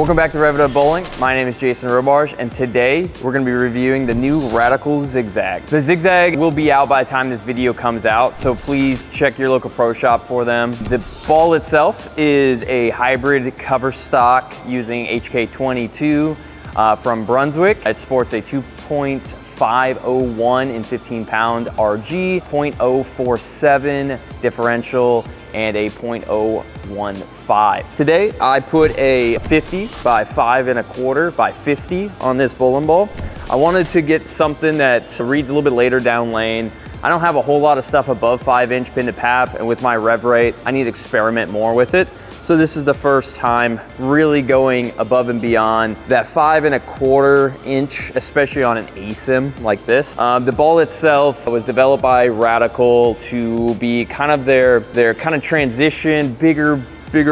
Welcome back to Radical Bowling. My name is Jason Robarge, and today we're going to be reviewing the new Radical Zigzag. The Zigzag will be out by the time this video comes out, so please check your local pro shop for them. The ball itself is a hybrid cover stock using HK22 from Brunswick. It sports a 2.501 in 15-pound RG, 0.047 differential, and a 0.015. Today, I put a 50 by 5 1/4 by 50 on this bowling ball. I wanted to get something that reads a little bit later down lane. I don't have a whole lot of stuff above 5-inch pin to pap, and with my rev rate, I need to experiment more with it. So this is the first time really going above and beyond that 5 1/4 inch, especially on an ASIM like this. The ball itself was developed by Radical to be kind of their kind of transition, bigger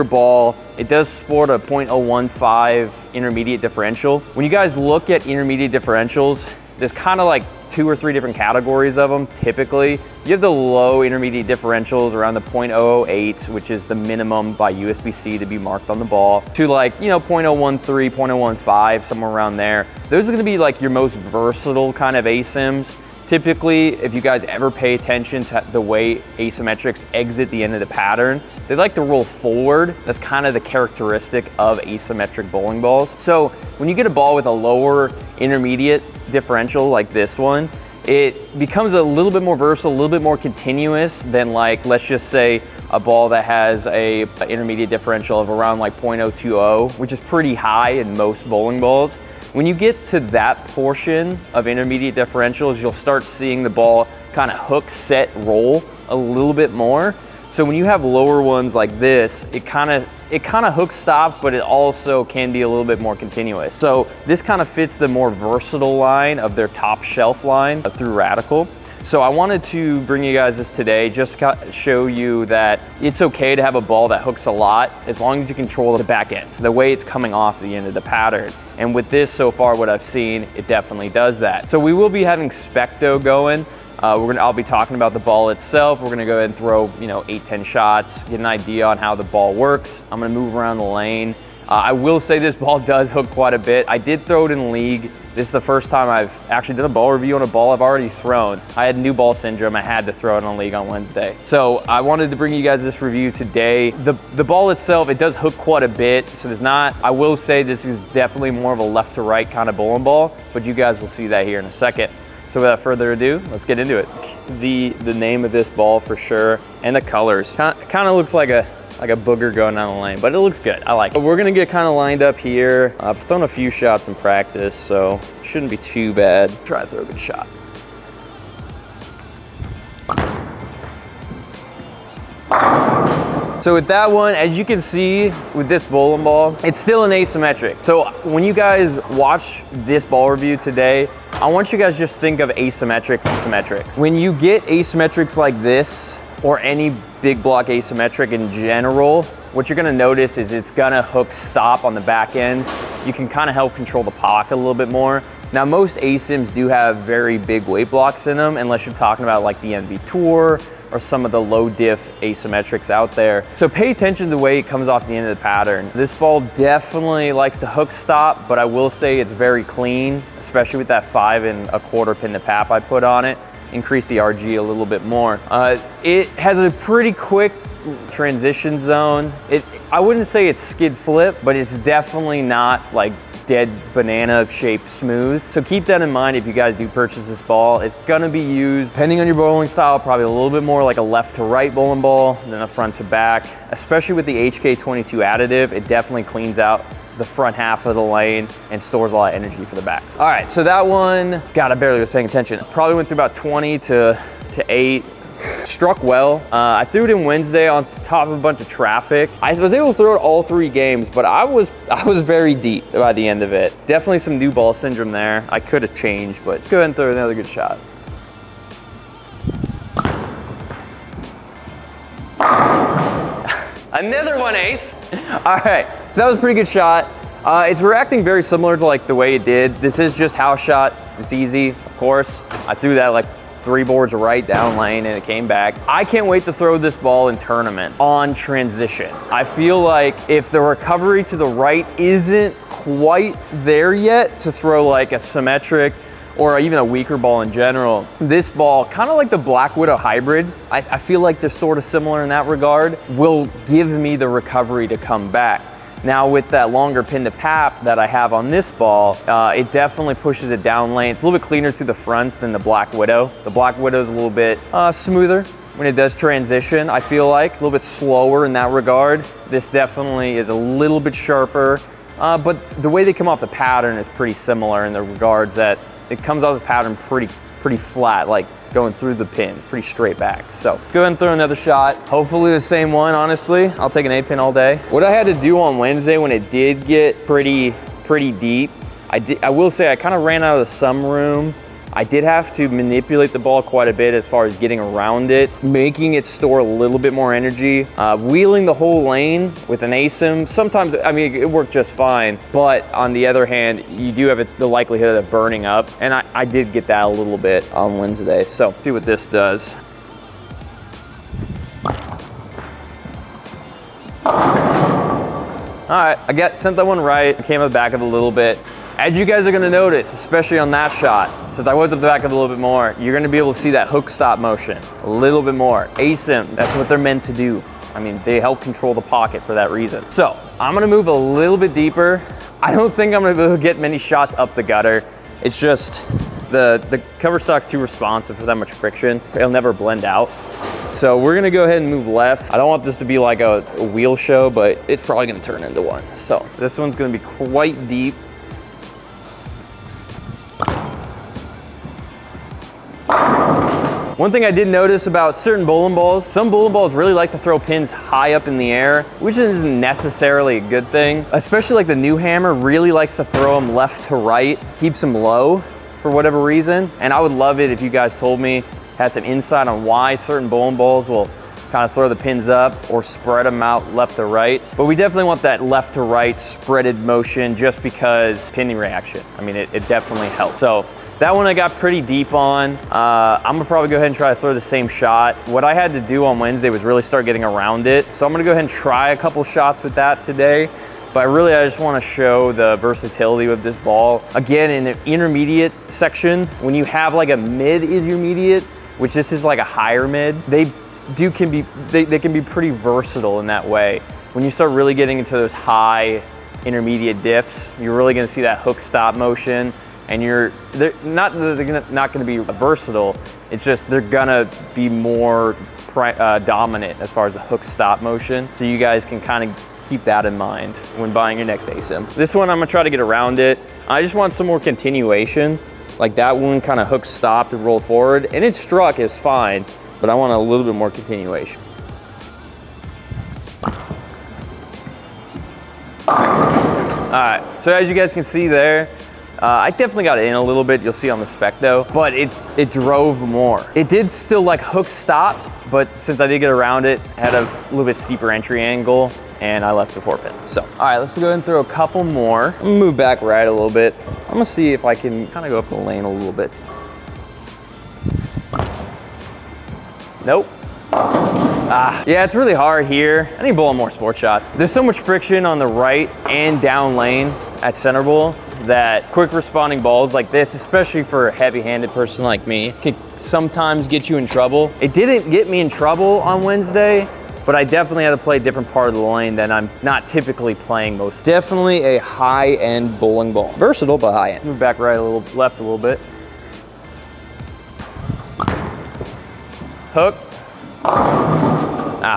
ball. It does sport a 0.015 intermediate differential. When you guys look at intermediate differentials, there's kind of like 2 or 3 different categories of them. Typically, you have the low intermediate differentials around the 0.008, which is the minimum by USB-C to be marked on the ball, to like, 0.013, 0.015, somewhere around there. Those are gonna be like your most versatile kind of ASIMs. Typically, if you guys ever pay attention to the way asymmetrics exit the end of the pattern, they like to roll forward. That's kind of the characteristic of asymmetric bowling balls. So when you get a ball with a lower intermediate differential like this one, it becomes a little bit more versatile, a little bit more continuous than, like, let's just say a ball that has an intermediate differential of around like 0.020, which is pretty high in most bowling balls. When you get to that portion of intermediate differentials, you'll start seeing the ball kind of hook, set, roll a little bit more. So when you have lower ones like this, it kind of hook stops, but it also can be a little bit more continuous. So this kind of fits the more versatile line of their top shelf line through Radical. So I wanted to bring you guys this today just to show you that it's okay to have a ball that hooks a lot as long as you control the back end, so the way it's coming off the end of the pattern. And with this, so far what I've seen, it definitely does that. So we will be having Specto going. I'll be talking about the ball itself. We're gonna go ahead and throw 8-10 shots, get an idea on how the ball works. I'm gonna move around the lane. I will say this ball does hook quite a bit. I did throw it in league. This is the first time I've actually done a ball review on a ball I've already thrown. I had new ball syndrome. I had to throw it on league on Wednesday. So I wanted to bring you guys this review today. The ball itself, it does hook quite a bit. So there's not, I will say this is definitely more of a left to right kind of bowling ball, but you guys will see that here in a second. So without further ado, let's get into it. The name of this ball for sure, and the colors. Kind of looks like a booger going down the lane, but it looks good. I like it. We're gonna get kind of lined up here. I've thrown a few shots in practice, so it shouldn't be too bad. Try to throw a good shot. So with that one, as you can see with this bowling ball, it's still an asymmetric. So when you guys watch this ball review today, I want you guys just think of asymmetrics and symmetrics. When you get asymmetrics like this, or any big block asymmetric in general, what you're gonna notice is it's gonna hook stop on the back end. You can kind of help control the pocket a little bit more. Now, most ASIMs do have very big weight blocks in them, unless you're talking about like the NV Tour or some of the low diff asymmetrics out there. So pay attention to the way it comes off the end of the pattern. This ball definitely likes to hook stop, but I will say it's very clean, especially with that 5 1/4 pin to pap I put on it. Increase the RG a little bit more. It has a pretty quick transition zone. I wouldn't say it's skid flip, but it's definitely not like dead banana shaped smooth. So keep that in mind if you guys do purchase this ball. It's gonna be used, depending on your bowling style, probably a little bit more like a left to right bowling ball than a front to back. Especially with the HK22 additive, it definitely cleans out the front half of the lane and stores a lot of energy for the backs. All right, so that one, God, I barely was paying attention. Probably went through about 20 to 8. Struck well. I threw it in Wednesday on top of a bunch of traffic. I was able to throw it all 3 games, but I was very deep by the end of it. Definitely some new ball syndrome there. I could have changed, but go ahead and throw another good shot. Another one, ace. All right, so that was a pretty good shot. It's reacting very similar to like the way it did. This is just house shot. It's easy, of course. I threw that like 3 boards right down lane and it came back. I can't wait to throw this ball in tournaments on transition. I feel like if the recovery to the right isn't quite there yet to throw like a symmetric or even a weaker ball in general, this ball, kind of like the Black Widow hybrid, I feel like they're sort of similar in that regard, will give me the recovery to come back. Now with that longer pin to pap that I have on this ball, it definitely pushes it down lane. It's a little bit cleaner through the fronts than the Black Widow. The Black Widow is a little bit smoother when it does transition, I feel like. A little bit slower in that regard. This definitely is a little bit sharper, but the way they come off the pattern is pretty similar in the regards that it comes off the pattern pretty flat, like going through the pins, pretty straight back. So go ahead and throw another shot. Hopefully the same one, honestly. I'll take an 8-pin all day. What I had to do on Wednesday when it did get pretty deep, I will say I kind of ran out of some room. I did have to manipulate the ball quite a bit as far as getting around it, making it store a little bit more energy. Wheeling the whole lane with an ASIM, sometimes, I mean, it worked just fine, but on the other hand, you do have the likelihood of burning up, and I did get that a little bit on Wednesday. So, see what this does. All right, sent that one right, came up the back of it a little bit. As you guys are gonna notice, especially on that shot, since I went up the back of it a little bit more, you're gonna be able to see that hook stop motion a little bit more. ASIM, that's what they're meant to do. I mean, they help control the pocket for that reason. So, I'm gonna move a little bit deeper. I don't think I'm gonna be able to get many shots up the gutter. It's just, the cover stock's too responsive for that much friction. It'll never blend out. So we're gonna go ahead and move left. I don't want this to be like a wheel show, but it's probably gonna turn into one. So, this one's gonna be quite deep. One thing I did notice about certain bowling balls, some bowling balls really like to throw pins high up in the air, which isn't necessarily a good thing. Especially like the new hammer really likes to throw them left to right, keeps them low for whatever reason. And I would love it if you guys told me, had some insight on why certain bowling balls will kind of throw the pins up or spread them out left to right. But we definitely want that left to right spreaded motion just because pinning reaction. I mean, it definitely helps. So that one I got pretty deep on. I'm gonna probably go ahead and try to throw the same shot. What I had to do on Wednesday was really start getting around it. So I'm gonna go ahead and try a couple shots with that today. But really, I just wanna show the versatility of this ball. Again, in the intermediate section, when you have like a mid-intermediate, which this is like a higher mid, they can be pretty versatile in that way. When you start really getting into those high intermediate diffs, you're really gonna see that hook stop motion. And they're not gonna be versatile, it's just they're gonna be more dominant as far as the hook stop motion. So you guys can kind of keep that in mind when buying your next ASIM. This one I'm gonna try to get around it. I just want some more continuation. Like that one kind of hook stopped and rolled forward, and it struck, it's fine, but I want a little bit more continuation. All right, so as you guys can see there, I definitely got it in a little bit, you'll see on the spec though, but it drove more. It did still like hook stop, but since I did get around it, I had a little bit steeper entry angle, and I left the 4-pin. So, all right, let's go ahead and throw a couple more. I'm gonna move back right a little bit. I'm gonna see if I can kind of go up the lane a little bit. Nope. Yeah, it's really hard here. I need to bowl more sport shots. There's so much friction on the right and down lane at center bowl that quick responding balls like this, especially for a heavy-handed person like me, can sometimes get you in trouble. It didn't get me in trouble on Wednesday, but I definitely had to play a different part of the lane than I'm not typically playing most. Definitely a high-end bowling ball. Versatile, but high-end. Move back right a little, left a little bit. Hook.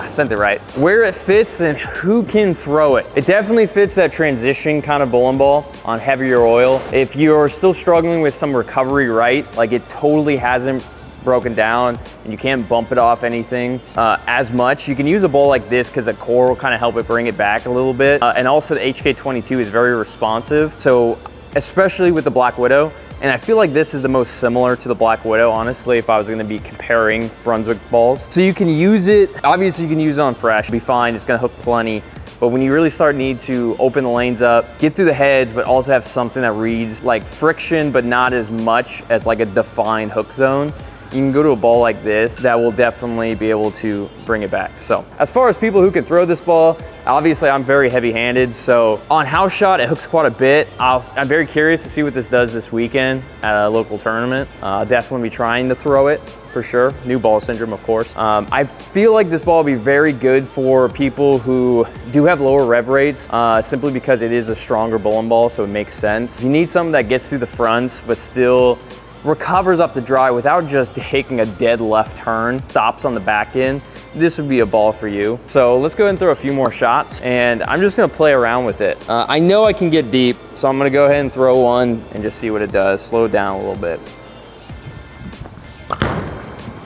Sent it right. Where it fits and who can throw it. It definitely fits that transition kind of bowling ball on heavier oil. If you're still struggling with some recovery right, like it totally hasn't broken down and you can't bump it off anything as much, you can use a ball like this because the core will kind of help it bring it back a little bit. And also the HK22 is very responsive. So especially with the Black Widow, and I feel like this is the most similar to the Black Widow, honestly, if I was gonna be comparing Brunswick balls. So you can use it, obviously you can use it on fresh, it'll be fine, it's gonna hook plenty. But when you really need to open the lanes up, get through the heads, but also have something that reads like friction, but not as much as like a defined hook zone, you can go to a ball like this that will definitely be able to bring it back. So as far as people who can throw this ball, obviously I'm very heavy-handed, so on house shot it hooks quite a bit. I'm very curious to see what this does this weekend at a local tournament. Definitely be trying to throw it for sure. New ball syndrome, of course. I feel like this ball will be very good for people who do have lower rev rates, simply because it is a stronger bowling ball, so it makes sense. You need something that gets through the fronts, but still recovers off the dry without just taking a dead left turn, stops on the back end. This would be a ball for you. So let's go ahead and throw a few more shots, and I'm just gonna play around with it. I know I can get deep, so I'm gonna go ahead and throw one and just see what it does. Slow it down a little bit.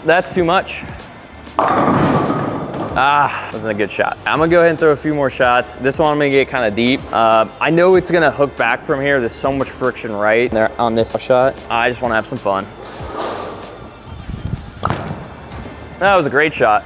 That's too much. Wasn't a good shot. I'm gonna go ahead and throw a few more shots. This one I'm gonna get kind of deep. I know it's gonna hook back from here. There's so much friction right there on this shot. I just wanna have some fun. That was a great shot.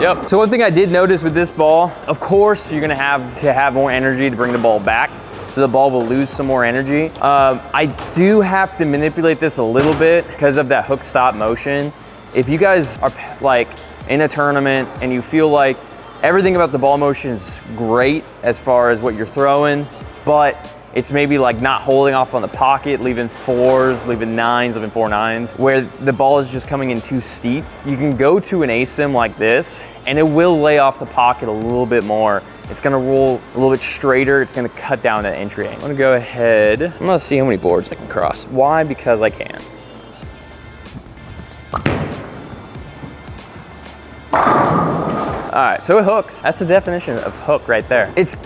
Yep. So one thing I did notice with this ball, of course, you're gonna have to have more energy to bring the ball back, so the ball will lose some more energy. I do have to manipulate this a little bit because of that hook stop motion. If you guys are like in a tournament and you feel like everything about the ball motion is great as far as what you're throwing, but it's maybe like not holding off on the pocket, leaving fours, leaving nines, leaving 4-9s, where the ball is just coming in too steep, you can go to an ASIM like this and it will lay off the pocket a little bit more. It's gonna roll a little bit straighter. It's gonna cut down that entry angle. I'm gonna go ahead. I'm gonna see how many boards I can cross. Why? Because I can. All right, so it hooks. That's the definition of hook right there. It's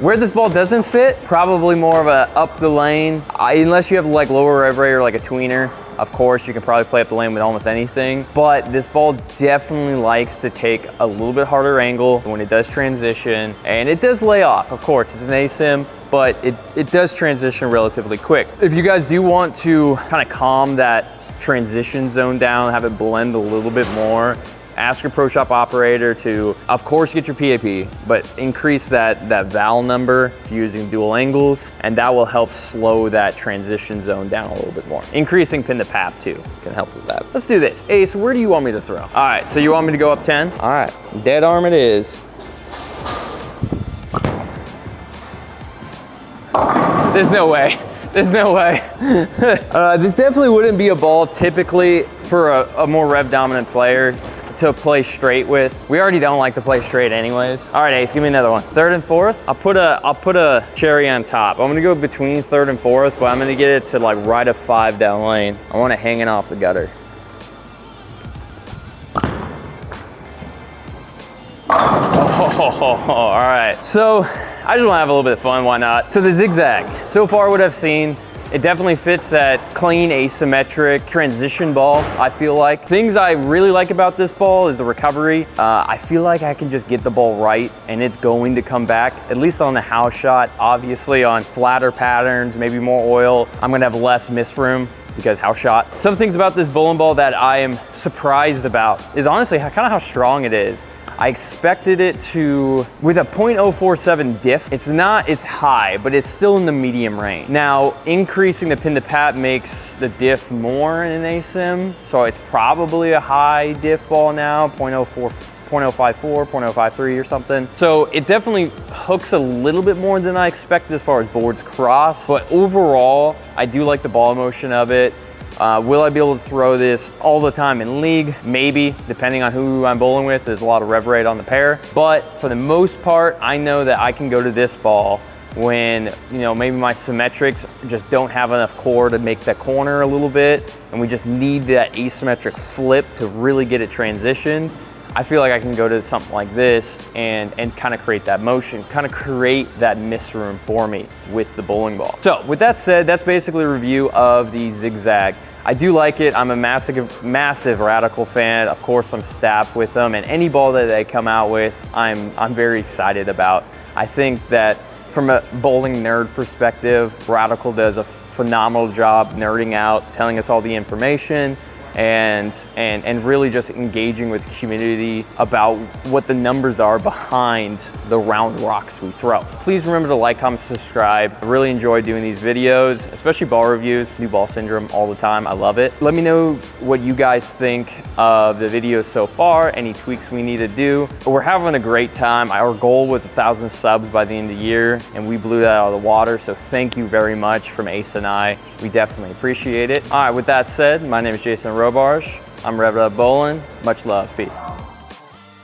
where this ball doesn't fit, probably more of a up the lane. Unless you have like lower rev rate or like a tweener, of course, you can probably play up the lane with almost anything, but this ball definitely likes to take a little bit harder angle when it does transition, and it does lay off. Of course, it's an ASIM, but it does transition relatively quick. If you guys do want to kind of calm that transition zone down, have it blend a little bit more, ask your pro shop operator to, of course, get your PAP, but increase that val number using dual angles, and that will help slow that transition zone down a little bit more. Increasing pin to pap too can help with that. Let's do this. Ace, where do you want me to throw? All right, so you want me to go up 10? All right, dead arm it is. There's no way. There's no way. This definitely wouldn't be a ball typically for a more rev dominant player to play straight with. We already don't like to play straight anyways. All right, Ace, give me another one. Third and fourth, I'll put a cherry on top. I'm gonna go between third and fourth, but I'm gonna get it to like right of 5 down lane. I want it hanging off the gutter. Oh, all right. So I just wanna have a little bit of fun, why not? So the zigzag, so far what I've seen, it definitely fits that clean, asymmetric transition ball, I feel like. Things I really like about this ball is the recovery. I feel like I can just get the ball right and it's going to come back, at least on the house shot. Obviously on flatter patterns, maybe more oil, I'm gonna have less miss room because house shot. Some things about this bowling ball that I am surprised about is honestly kind of how strong it is. I expected it to, with a .047 diff, it's high, but it's still in the medium range. Now, increasing the pin to pat makes the diff more in an ASIM, so it's probably a high diff ball now, .054, .053 or something. So it definitely hooks a little bit more than I expected as far as boards cross, but overall, I do like the ball motion of it. Will I be able to throw this all the time in league? Maybe, depending on who I'm bowling with. There's a lot of rev rate on the pair. But for the most part, I know that I can go to this ball when, you know, maybe my symmetrics just don't have enough core to make that corner a little bit, and we just need that asymmetric flip to really get it transitioned. I feel like I can go to something like this and kind of create that motion, kind of create that miss room for me with the bowling ball. So with that said, that's basically a review of the Zigzag. I do like it. I'm a massive Radical fan. Of course, I'm staffed with them, and any ball that they come out with, I'm very excited about. I think that from a bowling nerd perspective, Radical does a phenomenal job nerding out, telling us all the information, and really just engaging with the community about what the numbers are behind the round rocks we throw. Please remember to like, comment, subscribe. I really enjoy doing these videos, especially ball reviews, new ball syndrome all the time. I love it. Let me know what you guys think of the videos so far, any tweaks we need to do. We're having a great time. Our goal was 1,000 subs by the end of the year, and we blew that out of the water. So thank you very much from Ace and I. We definitely appreciate it. All right, with that said, my name is Jason Robarge. I'm Rev Bowling. Much love. Peace.